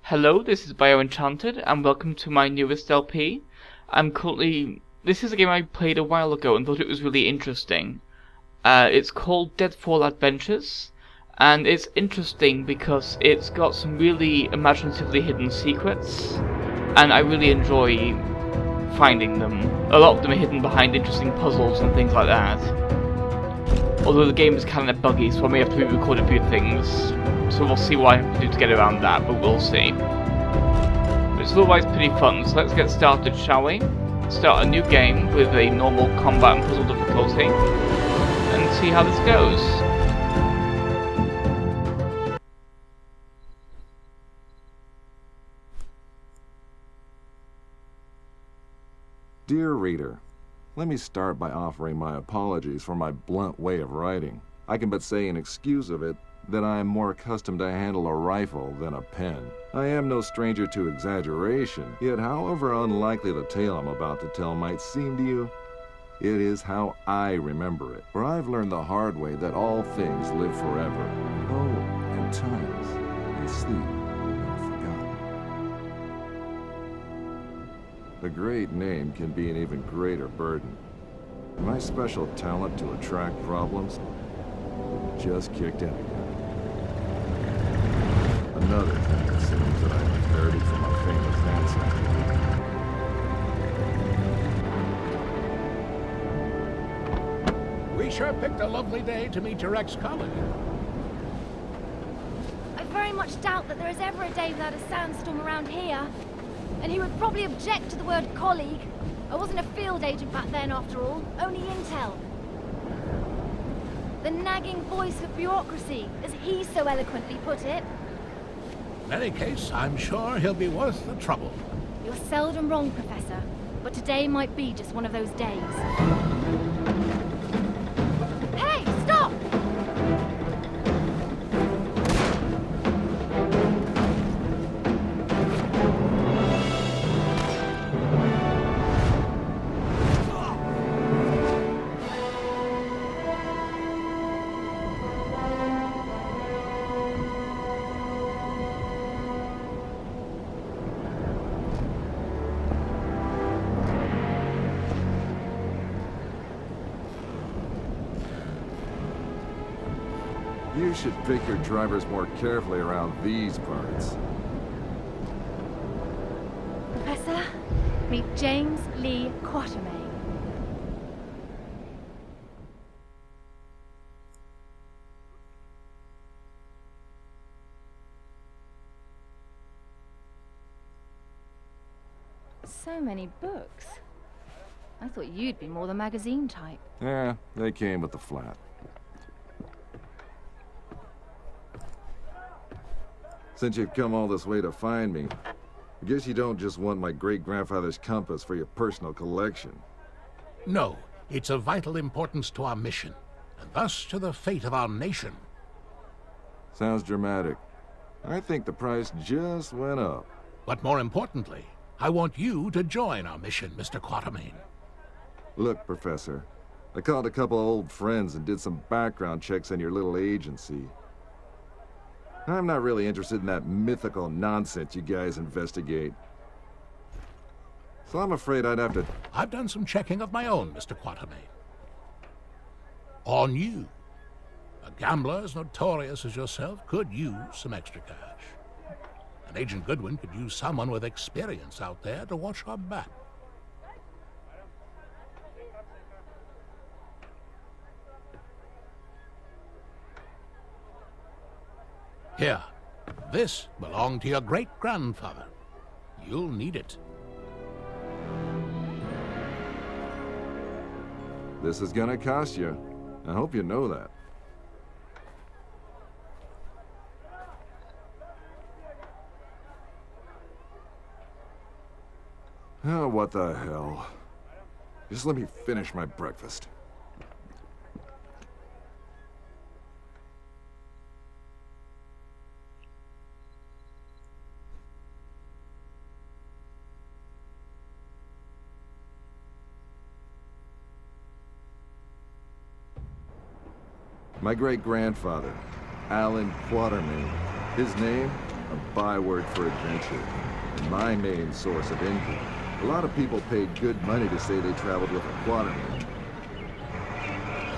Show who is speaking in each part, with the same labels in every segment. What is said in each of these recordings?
Speaker 1: Hello, this is BioEnchanted, and welcome to my newest LP. This is a game I played a while ago and thought it was really interesting. It's called Deadfall Adventures, and it's interesting because it's got some really imaginatively hidden secrets, and I really enjoy finding them. A lot of them are hidden behind interesting puzzles and things like that. Although the game is kind of buggy, so I may have to re-record a few things. So we'll see what I have to do to get around that, but we'll see. But it's otherwise pretty fun, so let's get started, shall we? Start a new game with a normal combat and puzzle difficulty, and see how this goes.
Speaker 2: Dear reader, let me start by offering my apologies for my blunt way of writing. I can but say in excuse of it that I am more accustomed to handle a rifle than a pen. I am no stranger to exaggeration, yet however unlikely the tale I'm about to tell might seem to you, it is how I remember it. For I've learned the hard way that all things live forever. Oh, at times, they sleep and are forgotten. A great name can be an even greater burden. My special talent to attract problems just kicked in again. Another thing it seems that I've inherited from a famous ancestor.
Speaker 3: We sure picked a lovely day to meet your ex-colleague.
Speaker 4: I very much doubt that there is ever a day without a sandstorm around here. And he would probably object to the word colleague. I wasn't a field agent back then, after all. Only intel. The nagging voice of bureaucracy, as he so eloquently put it.
Speaker 3: In any case, I'm sure he'll be worth the trouble.
Speaker 4: You're seldom wrong, Professor. But today might be just one of those days. Hey, stop!
Speaker 2: You should pick your drivers more carefully around these parts.
Speaker 4: Professor, meet James Lee Quatermain. So many books. I thought you'd be more the magazine type.
Speaker 2: Yeah, they came with the flat. Since you've come all this way to find me, I guess you don't just want my great-grandfather's compass for your personal collection.
Speaker 3: No, it's of vital importance to our mission, and thus to the fate of our nation.
Speaker 2: Sounds dramatic. I think the price just went up.
Speaker 3: But more importantly, I want you to join our mission, Mr. Quatermain.
Speaker 2: Look, Professor, I called a couple of old friends and did some background checks on your little agency. I'm not really interested in that mythical nonsense you guys investigate. So I'm afraid I'd have to...
Speaker 3: I've done some checking of my own, Mr. Quatermain. On you. A gambler as notorious as yourself could use some extra cash. And Agent Goodwin could use someone with experience out there to watch our back. Here, this belonged to your great-grandfather. You'll need it.
Speaker 2: This is gonna cost you. I hope you know that. Oh, what the hell. Just let me finish my breakfast. My great-grandfather, Alan Quatermain. His name, a byword for adventure, and my main source of income. A lot of people paid good money to say they traveled with a quatermain.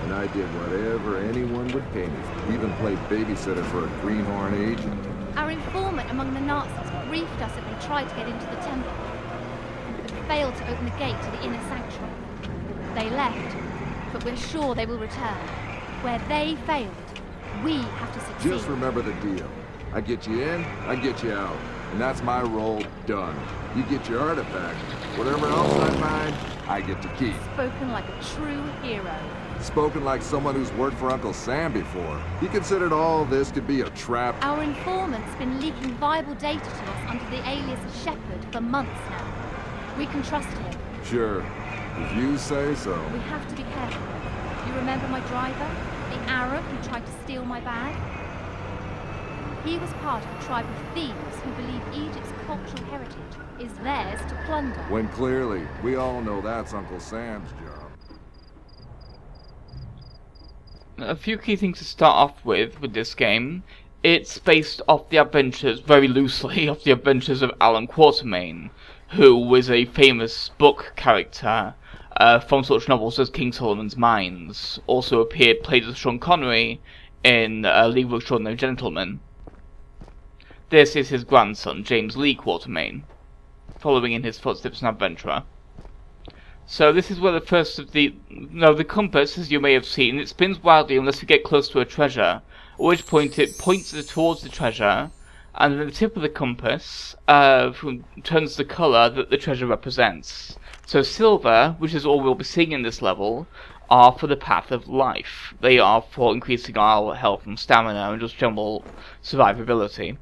Speaker 2: And I did whatever anyone would pay me, even played babysitter for a greenhorn agent.
Speaker 4: Our informant among the Nazis briefed us if they tried to get into the temple, but failed to open the gate to the inner sanctuary. They left, but we're sure they will return. Where they failed, we have to succeed.
Speaker 2: Just remember the deal. I get you in, I get you out. And that's my role done. You get your artifact. Whatever else I find, I get to keep.
Speaker 4: Spoken like a true hero.
Speaker 2: Spoken like someone who's worked for Uncle Sam before. He considered all this to be a trap.
Speaker 4: Our informant's been leaking viable data to us under the alias of Shepherd for months now. We can trust him.
Speaker 2: Sure, if you say so.
Speaker 4: We have to be careful. You remember my driver? The Arab who tried to steal my bag? He was part of a tribe of thieves who believe Egypt's cultural heritage is theirs to plunder.
Speaker 2: When clearly, we all know that's Uncle Sam's job.
Speaker 1: A few key things to start off with this game. It's based off the adventures, very loosely, of the adventures of Alan Quatermain, who was a famous book character from such novels as King Solomon's Mines. Also played as Sean Connery in League of Extraordinary Gentlemen. This is his grandson, James Lee Quatermain, following in his footsteps an adventurer. So this is where the first of the compass, as you may have seen, it spins wildly unless you get close to a treasure, at which point it points towards the treasure, and then the tip of the compass turns the colour that the treasure represents. So silver, which is all we'll be seeing in this level, are for the path of life. They are for increasing our health and stamina and just general survivability.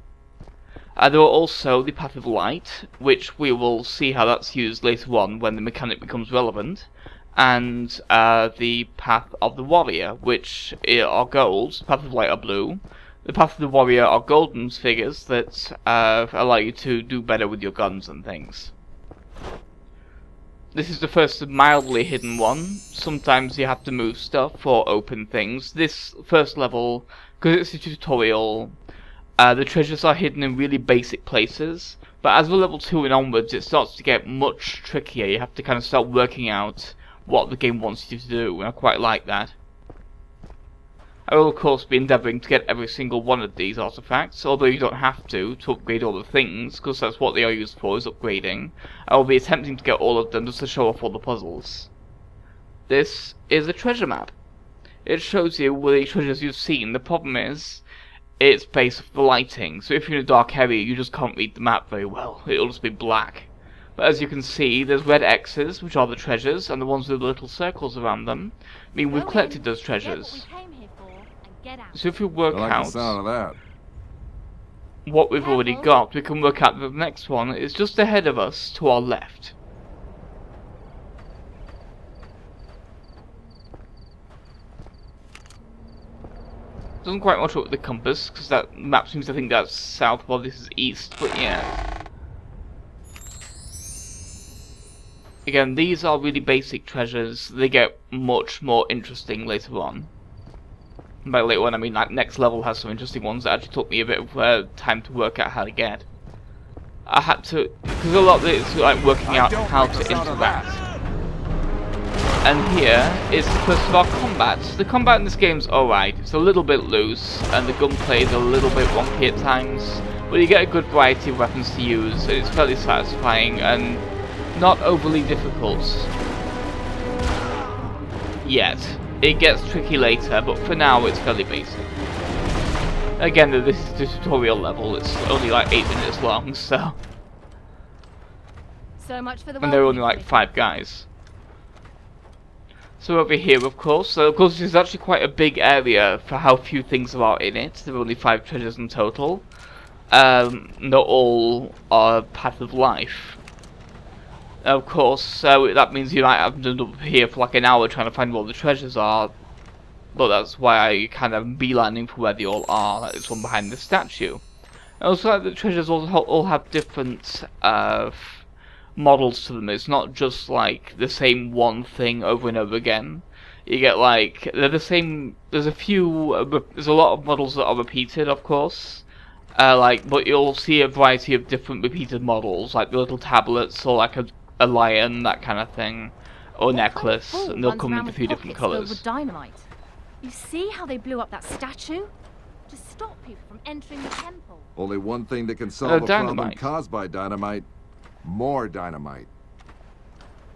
Speaker 1: There are also the path of light, which we will see how that's used later on when the mechanic becomes relevant, and the path of the warrior, which are golds. The path of light are blue. The path of the warrior are golden figures that allow you to do better with your guns and things. This is the first mildly hidden one. Sometimes you have to move stuff or open things. This first level, because it's a tutorial, the treasures are hidden in really basic places, but as we're level 2 and onwards, it starts to get much trickier. You have to kind of start working out what the game wants you to do, and I quite like that. I will of course be endeavouring to get every single one of these artifacts, although you don't have to upgrade all the things, because that's what they are used for, is upgrading. I will be attempting to get all of them just to show off all the puzzles. This is a treasure map. It shows you all the treasures you've seen. The problem is, it's based off the lighting, so if you're in a dark area you just can't read the map very well. It'll just be black. But as you can see, there's red X's, which are the treasures, and the ones with the little circles around them mean we've collected those treasures. So if we work out
Speaker 2: the sound of that.
Speaker 1: what we've already got, we can work out that the next one is just ahead of us to our left. Doesn't quite match up with the compass, because that map seems to think that's south while this is east, but yeah. Again, these are really basic treasures. They get much more interesting later on. And by later on, I mean like next level has some interesting ones that actually took me a bit of time to work out how to get. I had to, because a lot of it is like working out how to interact. And here is the first of our combat. The combat in this game's alright. It's a little bit loose, and the gunplay is a little bit wonky at times, but you get a good variety of weapons to use, and it's fairly satisfying and not overly difficult yet. It gets tricky later, but for now it's fairly basic. Again, this is the tutorial level. It's only like 8 minutes long, so.
Speaker 4: So much for the
Speaker 1: and there are only like 5 guys. So over here, of course, this is actually quite a big area for how few things there are in it. There are only 5 treasures in total. Not all are Path of Life. Of course, so that means you might have to end up here for like an hour trying to find where all the treasures are. But that's why I kind of beelining for where they all are, like this one behind the statue. And also, like, the treasures all have different models to them. It's not just like the same one thing over and over again. You get like they're the same. There's a lot of models that are repeated, of course, But you'll see a variety of different repeated models, like the little tablets, or like a lion, that kind of thing, or necklace,
Speaker 4: What kind of fool
Speaker 1: and they'll
Speaker 4: runs
Speaker 1: come in
Speaker 4: around
Speaker 1: a
Speaker 4: with
Speaker 1: few different
Speaker 4: pockets filled
Speaker 1: colours.
Speaker 4: with dynamite? You see how they blew up that statue? To stop people from entering the temple.
Speaker 2: Only one thing that can solve a problem
Speaker 1: dynamite.
Speaker 2: caused by dynamite. More dynamite.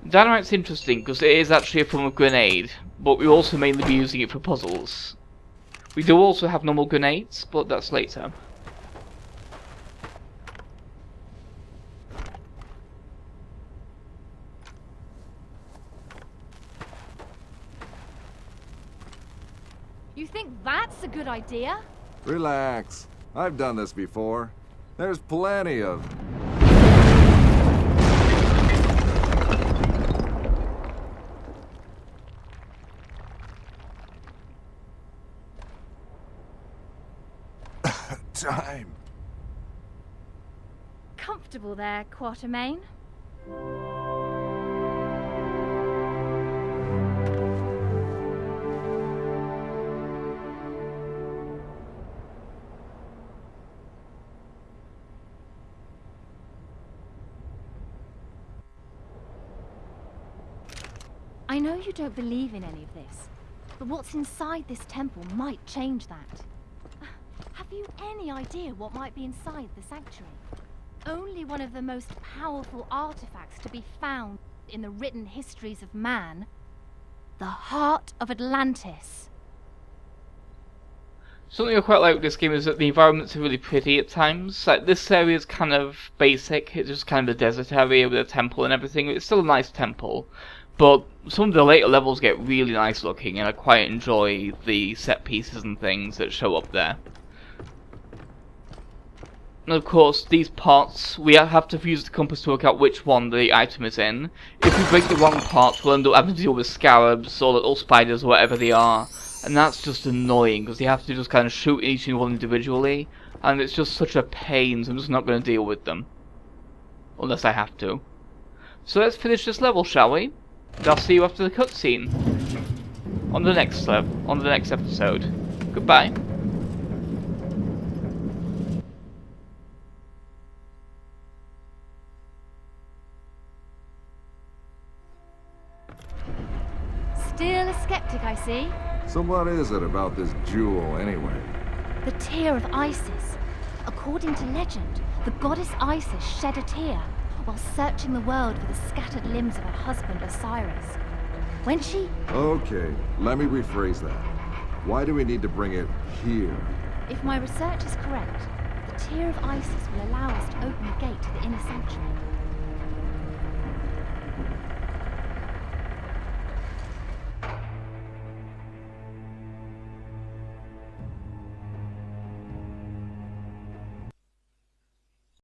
Speaker 1: Dynamite's interesting because it is actually a form of grenade, but we also mainly be using it for puzzles. We do also have normal grenades, but that's later.
Speaker 4: You think that's a good idea?
Speaker 2: Relax. I've done this before. There's plenty of... time.
Speaker 4: Comfortable there, Quatermain? I know you don't believe in any of this, but what's inside this temple might change that. Have you any idea what might be inside the sanctuary? Only one of the most powerful artifacts to be found in the written histories of man. The heart of Atlantis.
Speaker 1: Something I quite like with this game is that the environments are really pretty at times. Like, this area is kind of basic, it's just kind of a desert area with a temple and everything. It's still a nice temple, but some of the later levels get really nice looking, and I quite enjoy the set pieces and things that show up there. And of course, these parts, we have to use the compass to work out which one the item is in. If we break the wrong part, we'll end up having to deal with scarabs or little spiders or whatever they are. And that's just annoying, because you have to just kind of shoot each one individually. And it's just such a pain, so I'm just not going to deal with them. Unless I have to. So let's finish this level, shall we? And I'll see you after the cutscene. On the next episode. Goodbye.
Speaker 4: Still a skeptic, I see.
Speaker 2: So what is it about this jewel, anyway?
Speaker 4: The tear of Isis. According to legend, the goddess Isis shed a tear while searching the world for the scattered limbs of her husband Osiris. When she...
Speaker 2: Okay, let me rephrase that. Why do we need to bring it here?
Speaker 4: If my research is correct, the tear of Isis will allow us to open the gate to the inner sanctuary.